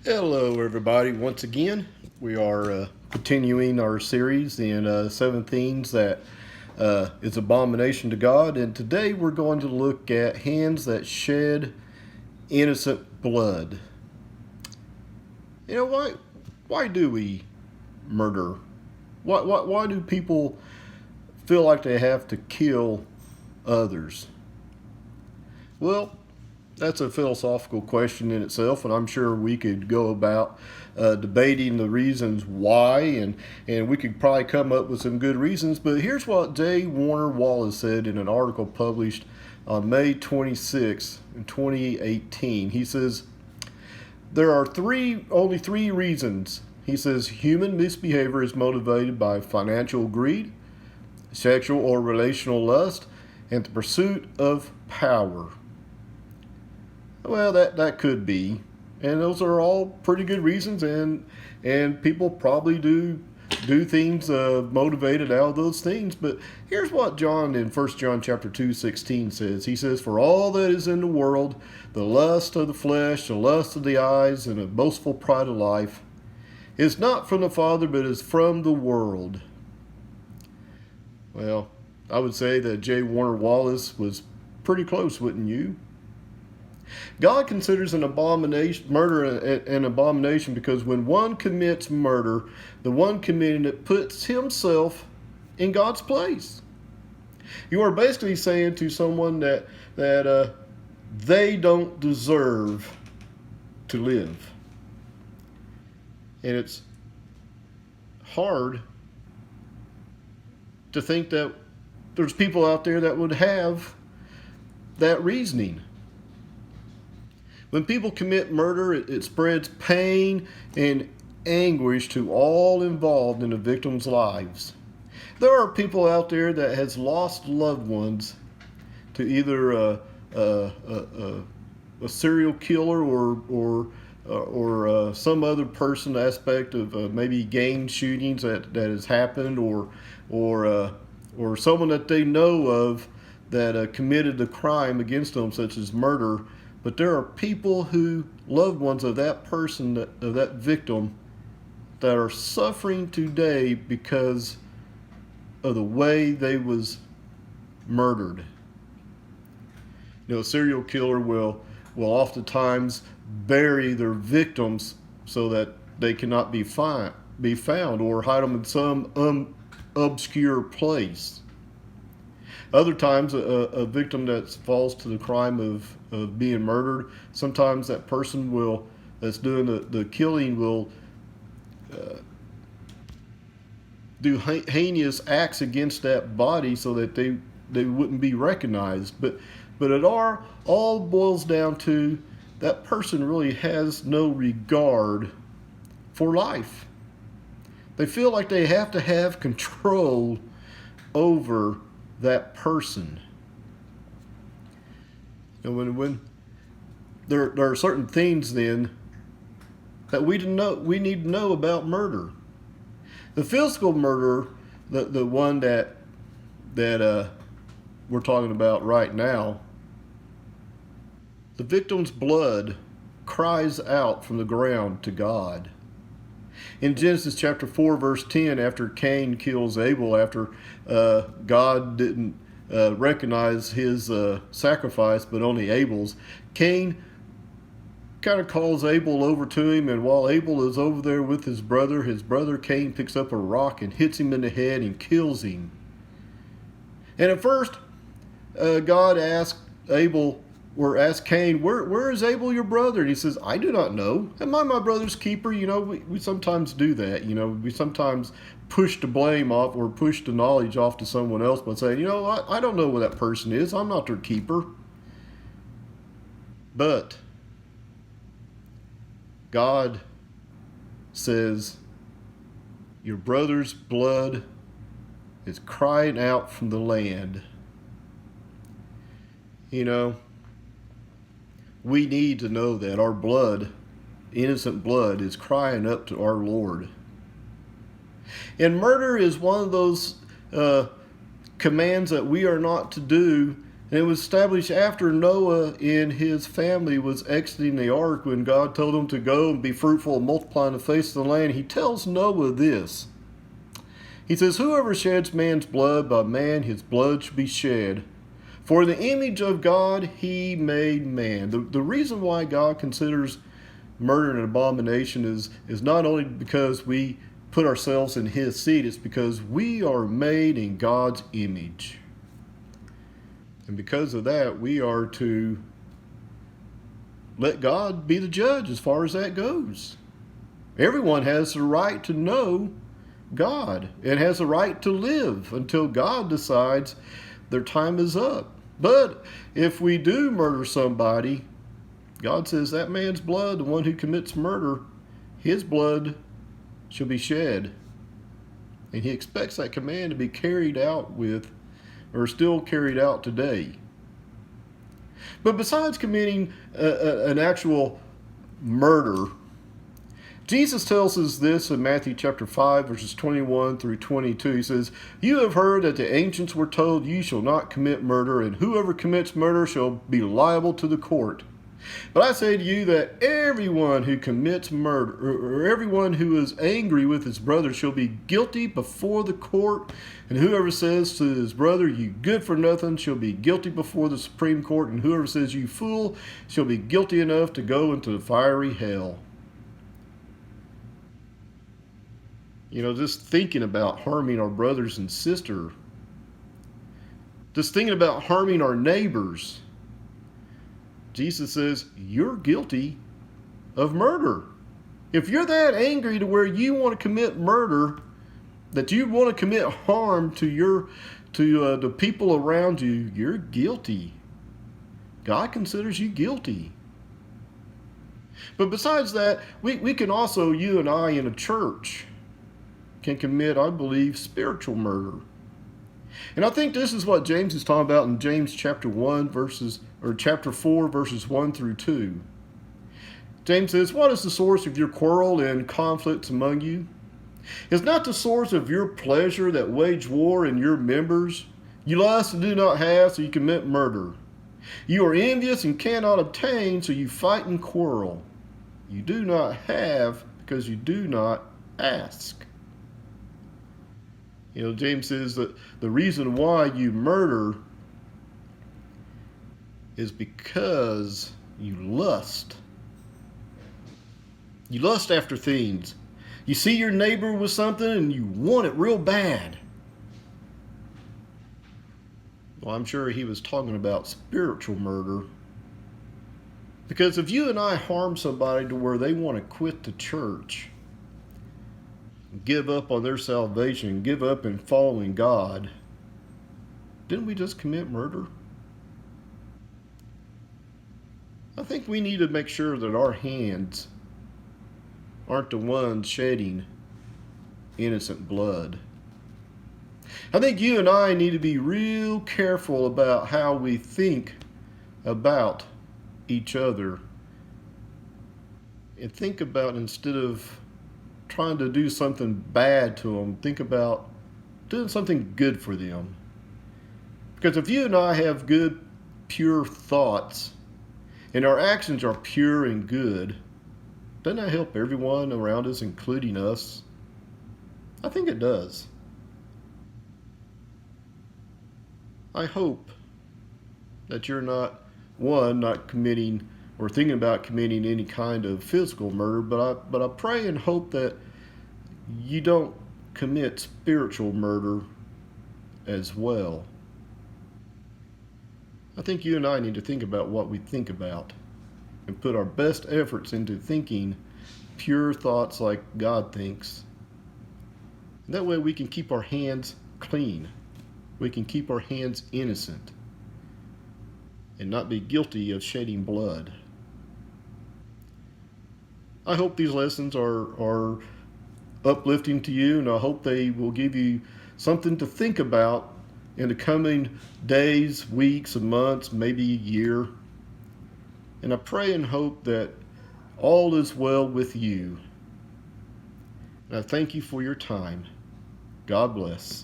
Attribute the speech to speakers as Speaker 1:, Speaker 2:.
Speaker 1: Hello, everybody. Once again, we are continuing our series in 7 things that is abomination to God. And today we're going to look at hands that shed innocent blood. You know, why do we murder? Why do people feel like they have to kill others? Well, that's a philosophical question in itself, and I'm sure we could go about debating the reasons why, and we could probably come up with some good reasons. But here's what J. Warner Wallace said in an article published on May 26, 2018. He says, there are only three reasons. He says human misbehavior is motivated by financial greed, sexual or relational lust, and the pursuit of power. Well, that could be, and those are all pretty good reasons, and people probably do things motivated out of those things. But here's what John in 1 John chapter 2:16 says. He says, "For all that is in the world, the lust of the flesh, the lust of the eyes, and a boastful pride of life, is not from the Father, but is from the world." Well, I would say that J. Warner Wallace was pretty close, wouldn't you? God considers murder an abomination because when one commits murder, the one committing it puts himself in God's place. You are basically saying to someone that they don't deserve to live. And it's hard to think that there's people out there that would have that reasoning. When people commit murder, it spreads pain and anguish to all involved in the victims' lives. There are people out there that has lost loved ones to either a serial killer or some other person aspect of maybe gang shootings that has happened, or someone that they know of that committed the crime against them, such as murder. But there are people loved ones of that person, of that victim, that are suffering today because of the way they was murdered. You know, a serial killer will oftentimes bury their victims so that they cannot be found, or hide them in some obscure place. Other times, a victim that falls to the crime of being murdered, sometimes that person that's doing the killing will do heinous acts against that body so that they wouldn't be recognized. But it all boils down to that person really has no regard for life. They feel like they have to have control over that person. And when there are certain things then that we need to know about murder. The physical murder, the one that we're talking about right now, the victim's blood cries out from the ground to God. In Genesis chapter 4, verse 10, after Cain kills Abel, after God didn't recognize his sacrifice, but only Abel's, Cain kind of calls Abel over to him, and while Abel is over there with his brother Cain picks up a rock and hits him in the head and kills him. And at first, God asked Cain, where is Abel your brother? And he says, I do not know. Am I my brother's keeper? You know, we sometimes do that. You know, we sometimes push the blame off or push the knowledge off to someone else by saying, you know, I don't know where that person is. I'm not their keeper. But God says, your brother's blood is crying out from the land. You know, we need to know that our blood, innocent blood, is crying up to our Lord. And murder is one of those commands that we are not to do And it was established after Noah and his family was exiting the ark when God told them to go and be fruitful and multiply on the face of the land. He tells Noah this. He says, "Whoever sheds man's blood, by man his blood shall be shed. For the image of God he made man." The reason why God considers murder an abomination is not only because we put ourselves in his seat, it's because we are made in God's image. And because of that, we are to let God be the judge as far as that goes. Everyone has the right to know God and has the right to live until God decides their time is up. But if we do murder somebody, God says that man's blood, the one who commits murder, his blood shall be shed. And he expects that command to be carried out with, or still carried out today. But besides committing an actual murder, Jesus tells us this in Matthew chapter 5, verses 21 through 22. He says, "You have heard that the ancients were told, 'You shall not commit murder, and whoever commits murder shall be liable to the court.' But I say to you that everyone who commits murder, or everyone who is angry with his brother, shall be guilty before the court. And whoever says to his brother, 'You good for nothing,' shall be guilty before the Supreme Court. And whoever says, 'You fool,' shall be guilty enough to go into the fiery hell." Just thinking about harming our brothers and sisters, just thinking about harming our neighbors, Jesus says, you're guilty of murder. If you're that angry to where you want to commit murder, that you want to commit harm to the people around you, you're guilty. God considers you guilty. But besides that, we can also, you and I in a church, can commit, I believe, spiritual murder. And I think this is what James is talking about in James chapter 4, verses 1 through 2. James says, "What is the source of your quarrel and conflicts among you? Is not the source of your pleasure that wage war in your members? You lust and do not have, so you commit murder. You are envious and cannot obtain, so you fight and quarrel. You do not have because you do not ask." James says that the reason why you murder is because you lust. You lust after things. You see your neighbor with something and you want it real bad. Well, I'm sure he was talking about spiritual murder. Because if you and I harm somebody to where they want to quit the church, give up on their salvation, give up in following God, didn't we just commit murder? I think we need to make sure that our hands aren't the ones shedding innocent blood. I think you and I need to be real careful about how we think about each other. And think about, instead of trying to do something bad to them, think about doing something good for them. Because if you and I have good, pure thoughts, and our actions are pure and good, doesn't that help everyone around us, including us? I think it does. I hope that you're not committing or thinking about committing any kind of physical murder, but I pray and hope that you don't commit spiritual murder as well. I think you and I need to think about what we think about and put our best efforts into thinking pure thoughts like God thinks. That way we can keep our hands clean. We can keep our hands innocent and not be guilty of shedding blood. I hope these lessons are uplifting to you, and I hope they will give you something to think about in the coming days, weeks, and months, maybe a year. And I pray and hope that all is well with you. And I thank you for your time. God bless.